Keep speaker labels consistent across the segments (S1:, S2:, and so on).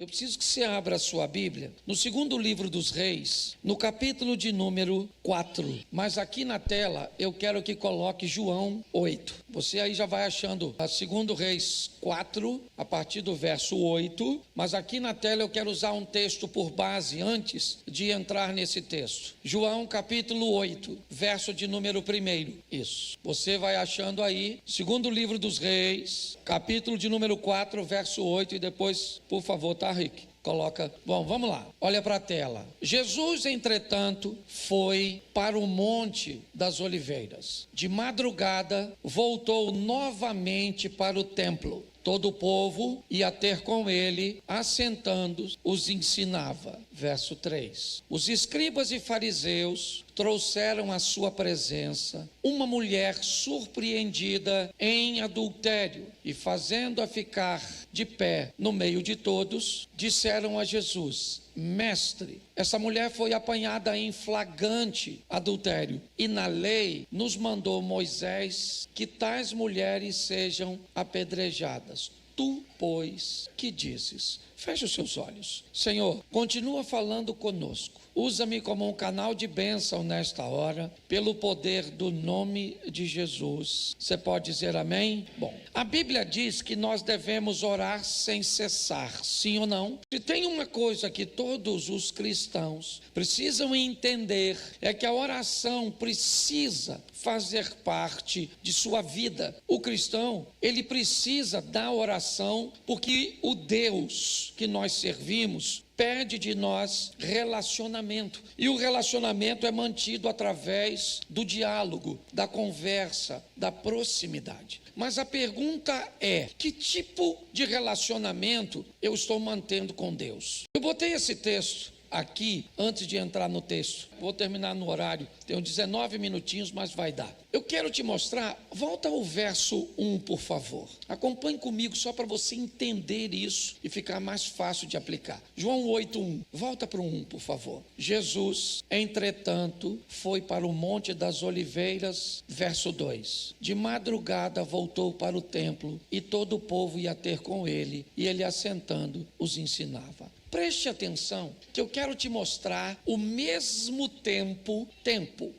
S1: Eu preciso que você abra a sua Bíblia no segundo livro dos Reis, no capítulo de número 4. Mas aqui na tela eu quero que coloque João 8. Você aí já vai achando a segundo Reis 4, a partir do verso 8. Mas aqui na tela eu quero usar um texto por base antes de entrar nesse texto. João capítulo 8, verso de número 1. Isso. Você vai achando aí, segundo livro dos Reis, capítulo de número 4, verso 8. E depois, por favor, tá, Rick? Coloca. Bom, vamos lá. Olha para a tela. Jesus, entretanto, foi para o Monte das Oliveiras. De madrugada, voltou novamente para o templo. Todo o povo ia ter com ele, assentando, os ensinava. Verso 3. Os escribas e fariseus trouxeram à sua presença uma mulher surpreendida em adultério e, fazendo-a ficar de pé no meio de todos, disseram a Jesus: Mestre, essa mulher foi apanhada em flagrante adultério, e na lei nos mandou Moisés que tais mulheres sejam apedrejadas. Tu, pois, que dizes? Feche os seus olhos. Senhor, continua falando conosco. Usa-me como um canal de bênção nesta hora, pelo poder do nome de Jesus. Você pode dizer amém? Bom, a Bíblia diz que nós devemos orar sem cessar, sim ou não? Se tem uma coisa que todos os cristãos precisam entender, é que a oração precisa fazer parte de sua vida. O cristão, ele precisa da oração, porque o Deus que nós servimos pede de nós relacionamento, e o relacionamento é mantido através do diálogo, da conversa, da proximidade. Mas a pergunta é: que tipo de relacionamento eu estou mantendo com Deus? Eu botei esse texto aqui antes de entrar no texto. Vou terminar no horário, tenho 19 minutinhos, mas vai dar. Eu quero te mostrar, volta ao verso 1, por favor. Acompanhe comigo só para você entender isso e ficar mais fácil de aplicar. João 8:1, volta para o 1, por favor. Jesus, entretanto, foi para o Monte das Oliveiras, verso 2. De madrugada voltou para o templo, e todo o povo ia ter com ele, e ele, assentando, os ensinava. Preste atenção, que eu quero te mostrar o mesmo tempo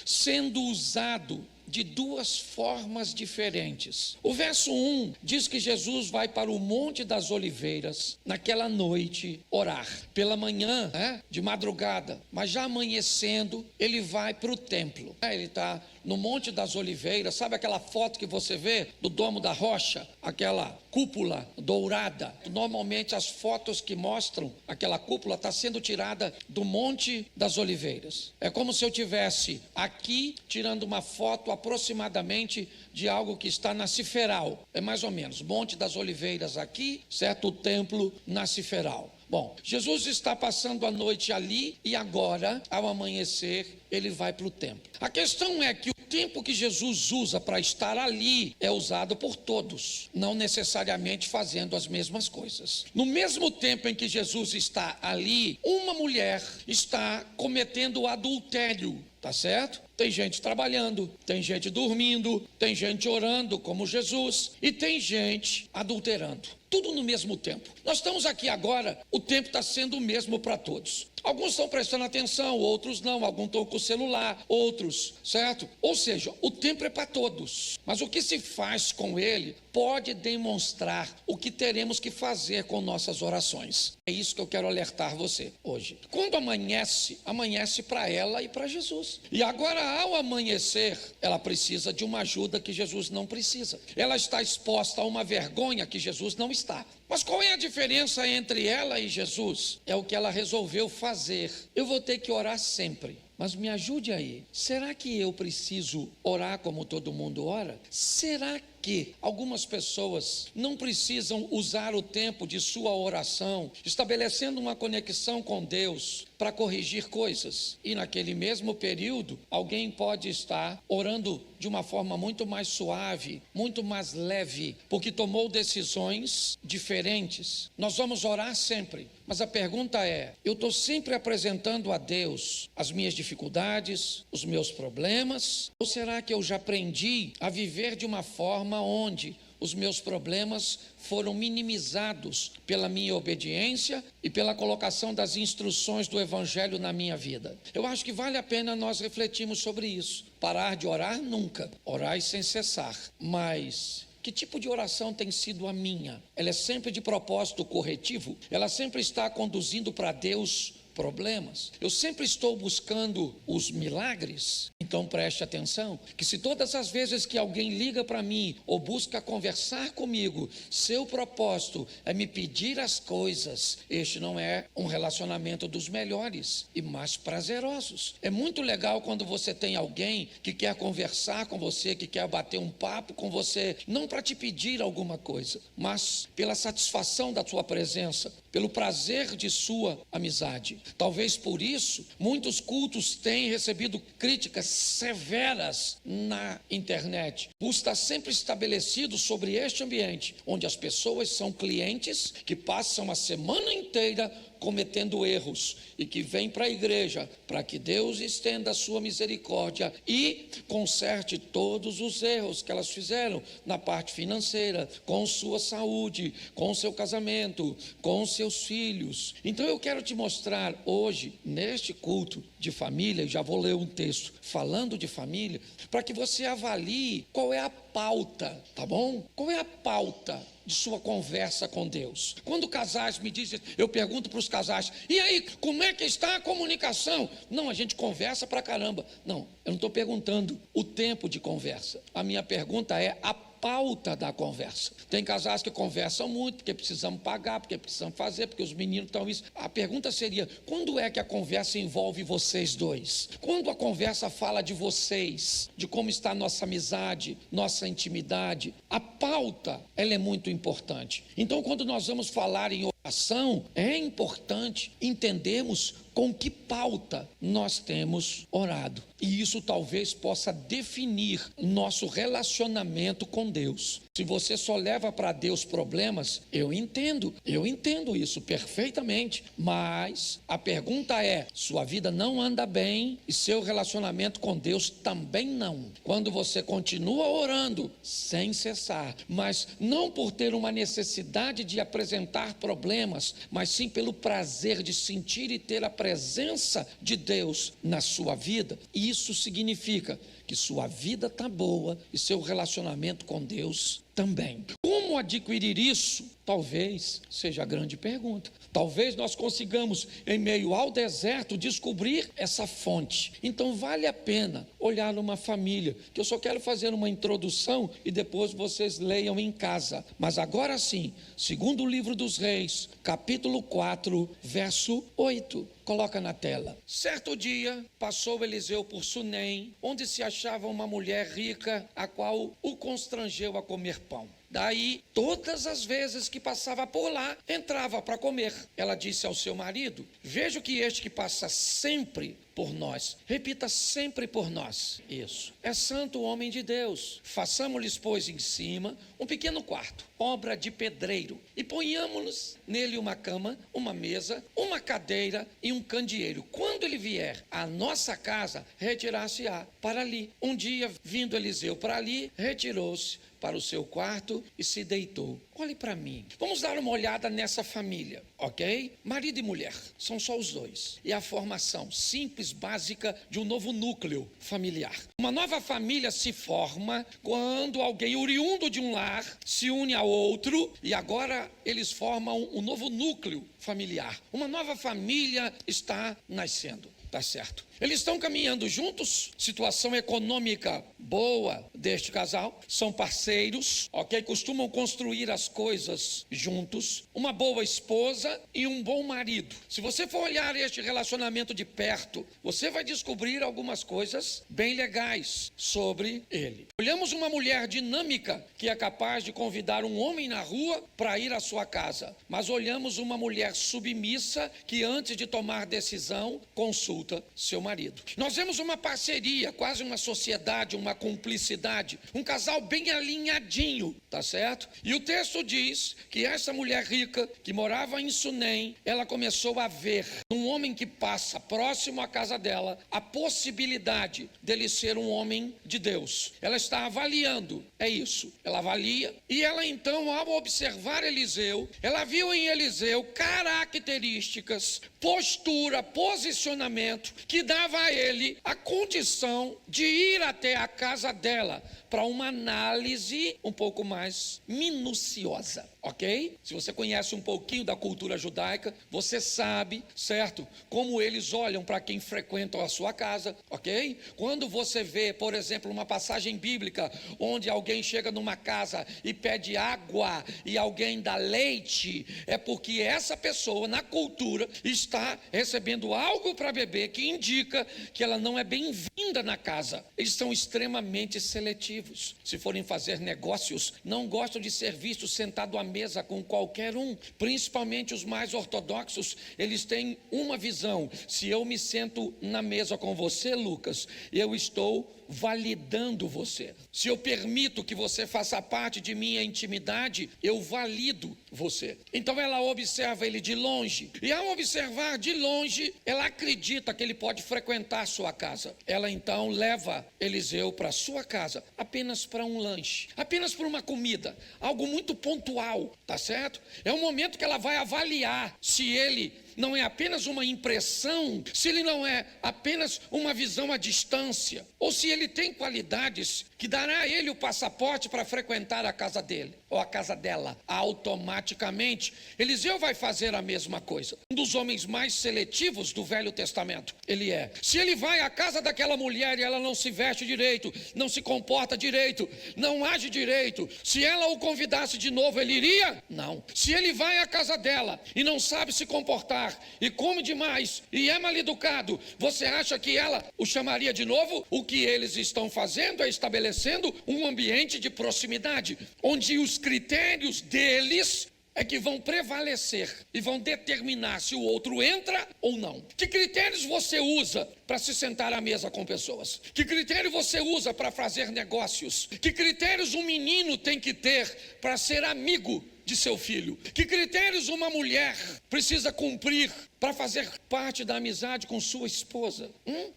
S1: sendo usado de duas formas diferentes. O verso 1 diz que Jesus vai para o Monte das Oliveiras naquela noite orar. Pela manhã, de madrugada, mas já amanhecendo, ele vai para o templo. Ele está no Monte das Oliveiras. Sabe aquela foto que você vê do Domo da Rocha? Aquela cúpula dourada. Normalmente as fotos que mostram aquela cúpula está sendo tirada do Monte das Oliveiras. É como se eu tivesse aqui tirando uma foto aproximadamente de algo que está na Ciferal. É mais ou menos, Monte das Oliveiras aqui, certo? O templo na Ciferal. Bom, Jesus está passando a noite ali, e agora, ao amanhecer, ele vai para o templo. A questão é que o tempo que Jesus usa para estar ali é usado por todos, não necessariamente fazendo as mesmas coisas. No mesmo tempo em que Jesus está ali, uma mulher está cometendo adultério. Tá certo? Tem gente trabalhando, tem gente dormindo, tem gente orando como Jesus, e tem gente adulterando. Tudo no mesmo tempo. Nós estamos aqui agora, o tempo está sendo o mesmo para todos. Alguns estão prestando atenção, outros não. Alguns estão com o celular, outros, certo? Ou seja, o tempo é para todos. Mas o que se faz com ele pode demonstrar o que teremos que fazer com nossas orações. É isso que eu quero alertar você hoje. Quando amanhece, amanhece para ela e para Jesus. E agora, ao amanhecer, ela precisa de uma ajuda que Jesus não precisa. Ela está exposta a uma vergonha que Jesus não está. Mas qual é a diferença entre ela e Jesus? É o que ela resolveu fazer. Eu vou ter que orar sempre. Mas me ajude aí. Será que eu preciso orar como todo mundo ora? Será que algumas pessoas não precisam usar o tempo de sua oração, estabelecendo uma conexão com Deus para corrigir coisas? E naquele mesmo período, alguém pode estar orando de uma forma muito mais suave, muito mais leve, porque tomou decisões diferentes. Nós vamos orar sempre, mas a pergunta é: eu estou sempre apresentando a Deus as minhas dificuldades, os meus problemas? Ou será que eu já aprendi a viver de uma forma onde os meus problemas foram minimizados pela minha obediência e pela colocação das instruções do Evangelho na minha vida. Eu acho que vale a pena nós refletirmos sobre isso. Parar de orar nunca, orar sem cessar, mas que tipo de oração tem sido a minha? Ela é sempre de propósito corretivo? Ela sempre está conduzindo para Deus problemas? Eu sempre estou buscando os milagres? Então preste atenção, que se todas as vezes que alguém liga para mim ou busca conversar comigo, seu propósito é me pedir as coisas, este não é um relacionamento dos melhores e mais prazerosos. É muito legal quando você tem alguém que quer conversar com você, que quer bater um papo com você, não para te pedir alguma coisa, mas pela satisfação da sua presença, pelo prazer de sua amizade. Talvez por isso, muitos cultos têm recebido críticas severas na internet. Por estar sempre estabelecido sobre este ambiente, onde as pessoas são clientes que passam a semana inteira cometendo erros e que vêm para a igreja para que Deus estenda a sua misericórdia e conserte todos os erros que elas fizeram na parte financeira, com sua saúde, com seu casamento, com seus filhos. Então eu quero te mostrar hoje, neste culto de família, e já vou ler um texto falando de família, para que você avalie qual é a pauta, tá bom? Qual é a pauta de sua conversa com Deus? Quando casais me dizem, eu pergunto para os casais, e aí, como é que está a comunicação? Não, a gente conversa pra caramba. Não, eu não estou perguntando o tempo de conversa. A minha pergunta é a pauta da conversa. Tem casais que conversam muito, porque precisamos pagar, porque precisamos fazer, porque os meninos estão isso. A pergunta seria, quando é que a conversa envolve vocês dois? Quando a conversa fala de vocês, de como está a nossa amizade, nossa intimidade? A pauta, ela é muito importante. Então, quando nós vamos falar em oração, é importante entendermos com que pauta nós temos orado. E isso talvez possa definir nosso relacionamento com Deus. Se você só leva para Deus problemas, eu entendo isso perfeitamente, mas a pergunta é, sua vida não anda bem e seu relacionamento com Deus também não. Quando você continua orando sem cessar, mas não por ter uma necessidade de apresentar problemas, mas sim pelo prazer de sentir e ter a presença de Deus na sua vida, isso significa que sua vida está boa e seu relacionamento com Deus também. Como adquirir isso? Talvez seja a grande pergunta. Talvez nós consigamos, em meio ao deserto, descobrir essa fonte. Então vale a pena olhar numa família, que eu só quero fazer uma introdução e depois vocês leiam em casa. Mas agora sim, segundo o livro dos Reis, capítulo 4, verso 8. Coloca na tela. Certo dia, passou Eliseu por Sunem, onde se achava uma mulher rica, a qual o constrangeu a comer pão. Daí, todas as vezes que passava por lá, entrava para comer. Ela disse ao seu marido, vejo que este que passa sempre por nós, repita sempre por nós, isso, é santo homem de Deus. Façamos-lhes, pois, em cima um pequeno quarto, obra de pedreiro, e ponhamos nele uma cama, uma mesa, uma cadeira e um candeeiro. Quando ele vier à nossa casa, retirar-se-á para ali. Um dia, vindo Eliseu para ali, retirou-se para o seu quarto e se deitou. Olhe para mim. Vamos dar uma olhada nessa família, ok? Marido e mulher, são só os dois. E a formação simples, básica de um novo núcleo familiar. Uma nova família se forma quando alguém oriundo de um lar se une a outro e agora eles formam um novo núcleo familiar. Uma nova família está nascendo. Tá certo. Eles estão caminhando juntos, situação econômica boa deste casal, são parceiros, ok? Costumam construir as coisas juntos, uma boa esposa e um bom marido. Se você for olhar este relacionamento de perto, você vai descobrir algumas coisas bem legais sobre ele. Olhamos uma mulher dinâmica que é capaz de convidar um homem na rua para ir à sua casa, mas olhamos uma mulher submissa que antes de tomar decisão, consulta seu marido. Nós vemos uma parceria, quase uma sociedade, uma cumplicidade, um casal bem alinhadinho, tá certo? E o texto diz que essa mulher rica que morava em Sunem, ela começou a ver um homem que passa próximo à casa dela a possibilidade dele ser um homem de Deus. Ela está avaliando, é isso, ela avalia, e ela então, ao observar Eliseu, ela viu em Eliseu características, postura, posicionamento que dava a ele a condição de ir até a casa dela para uma análise um pouco mais minuciosa, ok? Se você conhece um pouquinho da cultura judaica, você sabe, certo? Como eles olham para quem frequenta a sua casa, ok? Quando você vê, por exemplo, uma passagem bíblica onde alguém chega numa casa e pede água e alguém dá leite, é porque essa pessoa na cultura está recebendo algo para beber que indica que ela não é bem-vinda na casa. Eles são extremamente seletivos. Se forem fazer negócios, não gostam de ser vistos sentado à mesa com qualquer um, principalmente os mais ortodoxos. Eles têm uma visão: se eu me sento na mesa com você, Lucas, eu estou validando você. Se eu permito que você faça parte de minha intimidade, eu valido você. Então ela observa ele de longe, e ao observar de longe, ela acredita que ele pode frequentar sua casa. Ela então leva Eliseu para sua casa, apenas para um lanche, apenas para uma comida, algo muito pontual, tá certo? É um momento que ela vai avaliar se ele não é apenas uma impressão, se ele não é apenas uma visão à distância, ou se ele tem qualidades que dará a ele o passaporte para frequentar a casa dele, ou a casa dela. Automaticamente, Eliseu vai fazer a mesma coisa. Um dos homens mais seletivos do Velho Testamento, ele é. Se ele vai à casa daquela mulher e ela não se veste direito, não se comporta direito, não age direito, se ela o convidasse de novo, ele iria? Não. Se ele vai à casa dela e não sabe se comportar, e come demais, e é mal educado, você acha que ela o chamaria de novo? O que eles estão fazendo é estabelecendo um ambiente de proximidade, onde os critérios deles é que vão prevalecer e vão determinar se o outro entra ou não. Que critérios você usa para se sentar à mesa com pessoas? Que critério você usa para fazer negócios? Que critérios um menino tem que ter para ser amigo de seu filho? Que critérios uma mulher precisa cumprir para fazer parte da amizade com sua esposa?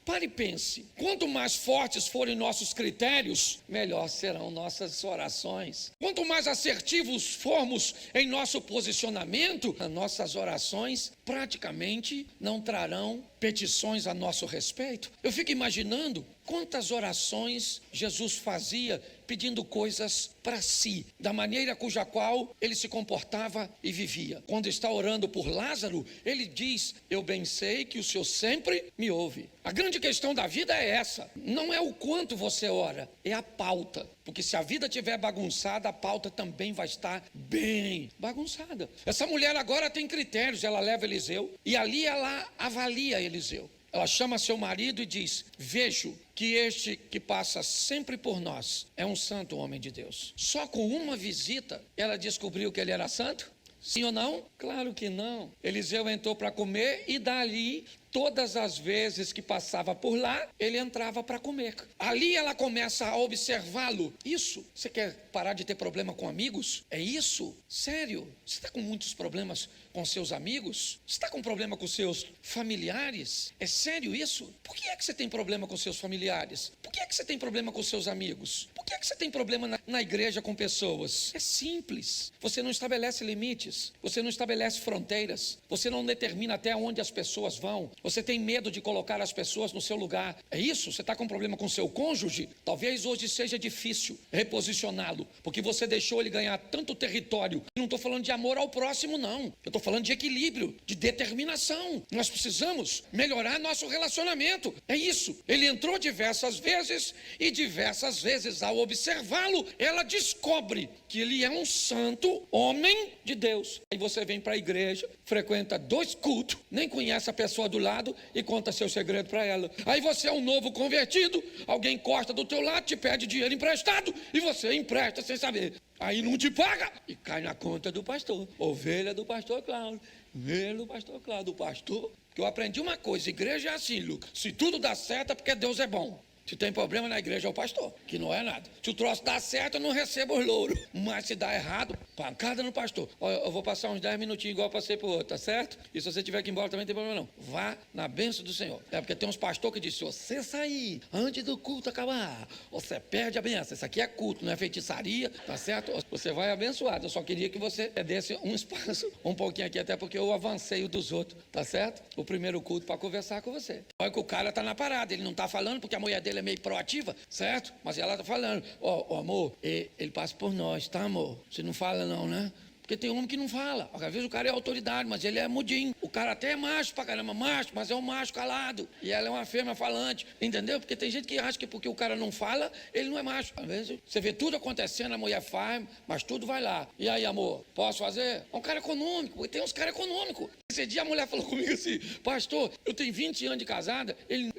S1: Pare e pense. Quanto mais fortes forem nossos critérios, melhor serão nossas orações. Quanto mais assertivos formos em nosso posicionamento, as nossas orações praticamente não trarão petições a nosso respeito. Eu fico imaginando quantas orações Jesus fazia pedindo coisas para si, da maneira cuja qual ele se comportava e vivia. Quando está orando por Lázaro, ele diz: eu bem sei que o Senhor sempre me ouve. A grande questão da vida é essa, não é o quanto você ora, é a pauta. Porque se a vida estiver bagunçada, a pauta também vai estar bem bagunçada. Essa mulher agora tem critérios, ela leva Eliseu e ali ela avalia Eliseu. Ela chama seu marido e diz: vejo que este que passa sempre por nós é um santo homem de Deus. Só com uma visita ela descobriu que ele era santo? Sim ou não? Claro que não. Eliseu entrou para comer e dali, todas as vezes que passava por lá, ele entrava para comer. Ali ela começa a observá-lo. Isso, você quer parar de ter problema com amigos? É isso? Sério? Você está com muitos problemas com seus amigos? Você está com problema com seus familiares? É sério isso? Por que é que você tem problema com seus familiares? Por que é que você tem problema com seus amigos? Por que é que você tem problema na igreja com pessoas? É simples. Você não estabelece limites. Você não estabelece fronteiras. Você não determina até onde as pessoas vão. Você tem medo de colocar as pessoas no seu lugar. É isso? Você está com problema com seu cônjuge? Talvez hoje seja difícil reposicioná-lo, porque você deixou ele ganhar tanto território. Eu não estou falando de amor ao próximo, não. Eu estou falando de equilíbrio, de determinação. Nós precisamos melhorar nosso relacionamento. É isso. Ele entrou diversas vezes e diversas vezes, ao observá-lo, ela descobre que ele é um santo homem de Deus. Aí você vem para a igreja, frequenta 2 cultos, nem conhece a pessoa do lado e conta seu segredo para ela. Aí você é um novo convertido, alguém corta do teu lado, te pede dinheiro emprestado e você empresta sem saber. Aí não te paga e cai na conta do pastor. Ovelha do pastor Cláudio, ovelha do pastor Cláudio, do pastor. Que eu aprendi uma coisa: igreja é assim, Lucas. Se tudo dá certo é porque Deus é bom. Se tem problema na igreja é o pastor, que não é nada. Se o troço dá certo, eu não recebo os louros. Mas se dá errado, pancada no pastor. Olha, eu vou passar uns 10 minutinhos igual eu passei pro outro, tá certo? E se você tiver que ir embora também não tem problema não. Vá na bênção do Senhor. É porque tem uns pastores que dizem, se você sair antes do culto acabar, você perde a bênção. Isso aqui é culto, não é feitiçaria, tá certo? Você vai abençoado. Eu só queria que você desse um espaço, um pouquinho aqui, até porque eu avancei o dos outros, tá certo? O primeiro culto para conversar com você. Olha que o cara tá na parada, ele não tá falando porque a mulher dele é meio proativa, certo? Mas ela tá falando, ó, amor, ele passa por nós, tá, amor? Você não fala não, né? Porque tem homem que não fala. Às vezes o cara é autoridade, mas ele é mudinho. O cara até é macho pra caramba, macho, mas é um macho calado. E ela é uma fêmea falante, entendeu? Porque tem gente que acha que porque o cara não fala, ele não é macho. Às vezes você vê tudo acontecendo, a mulher faz, mas tudo vai lá. E aí, amor, posso fazer? É um cara econômico, porque tem uns caras econômicos. Esse dia a mulher falou comigo assim, pastor, eu tenho 20 anos de casada, ele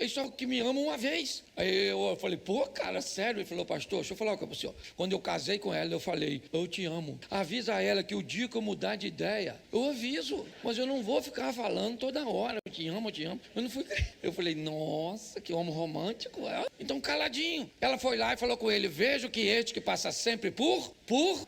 S1: só que me ama uma vez. Aí eu falei, pô, cara, sério? Ele falou, pastor, deixa eu falar com você. Quando eu casei com ela, eu falei, eu te amo. Avisa ela que o dia que eu mudar de ideia, eu aviso, mas eu não vou ficar falando toda hora, eu te amo, eu te amo. Eu não fui. Eu falei, nossa, que homem romântico. Então caladinho. Ela foi lá e falou com ele, vejo que este que passa sempre por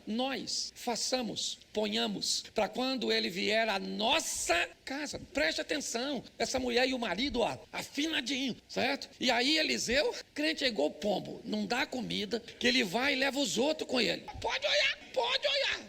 S1: nós, façamos, ponhamos, para quando ele vier à nossa casa. Preste atenção, essa mulher e o marido, ó, afinadinho, certo? E aí Eliseu, crente é igual pombo, não dá comida, que ele vai e leva os outros com ele. Pode olhar.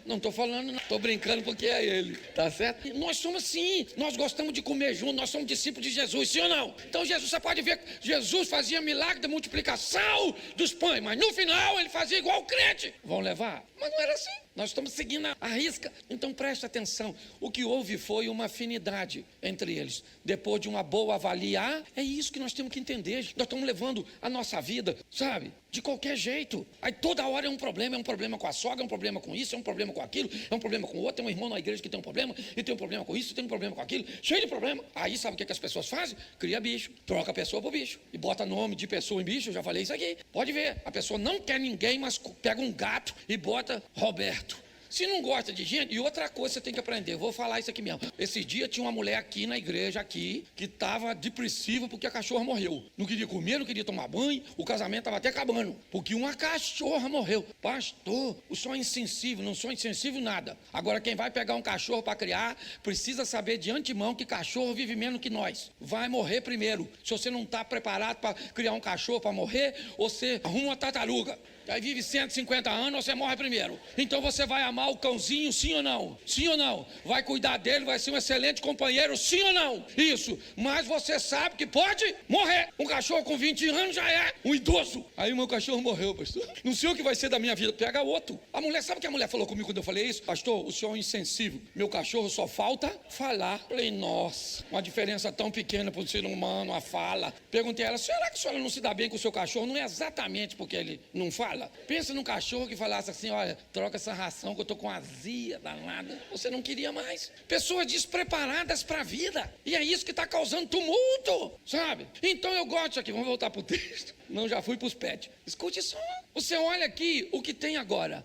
S1: Não estou falando, não. Estou brincando porque é ele, tá certo? E nós somos assim, nós gostamos de comer junto, nós somos discípulos de Jesus, sim ou não? Então Jesus, você pode ver, Jesus fazia milagre da multiplicação dos pães, mas no final ele fazia igual o crente. Vão levar? Mas não era assim. Nós estamos seguindo a risca. Então preste atenção. O que houve foi uma afinidade entre eles. Depois de uma boa avaliar, é isso que nós temos que entender. Nós estamos levando a nossa vida, sabe? De qualquer jeito. Aí toda hora é um problema com a sogra, é um problema com isso, é um problema com aquilo, é um problema com o outro. Tem um irmão na igreja que tem um problema, e tem um problema com isso, tem um problema com aquilo, cheio de problema. Aí sabe o que as pessoas fazem? Cria bicho, troca a pessoa por bicho. E bota nome de pessoa em bicho, eu já falei isso aqui. Pode ver, a pessoa não quer ninguém, mas pega um gato e bota Roberto. Se não gosta de gente, e outra coisa você tem que aprender, eu vou falar isso aqui mesmo. Esse dia tinha uma mulher aqui na igreja, que estava depressiva porque a cachorra morreu. Não queria comer, não queria tomar banho, o casamento estava até acabando, porque uma cachorra morreu. Pastor, o senhor é insensível, não sou insensível nada. Agora quem vai pegar um cachorro para criar, precisa saber de antemão que cachorro vive menos que nós. Vai morrer primeiro. Se você não está preparado para criar um cachorro para morrer, você arruma uma tartaruga. Aí vive 150 anos, você morre primeiro. Então você vai amar o cãozinho, sim ou não? Sim ou não? Vai cuidar dele, vai ser um excelente companheiro, sim ou não? Isso. Mas você sabe que pode morrer. Um cachorro com 20 anos já é um idoso. Aí o meu cachorro morreu, pastor. Não sei o que vai ser da minha vida. Pega outro. A mulher, sabe o que a mulher falou comigo quando eu falei isso? Pastor, o senhor é insensível. Meu cachorro só falta falar. Falei, nossa, uma diferença tão pequena para o ser humano, a fala. Perguntei a ela, será que a senhora não se dá bem com o seu cachorro? Não é exatamente porque ele não fala? Pensa num cachorro que falasse assim, olha, troca essa ração que eu tô com azia danada. Você não queria mais. Pessoas despreparadas para a vida. E é isso que está causando tumulto, sabe? Então eu gosto disso aqui. Vamos voltar para o texto. Não, já fui para os pets. Escute só. Você olha aqui o que tem agora.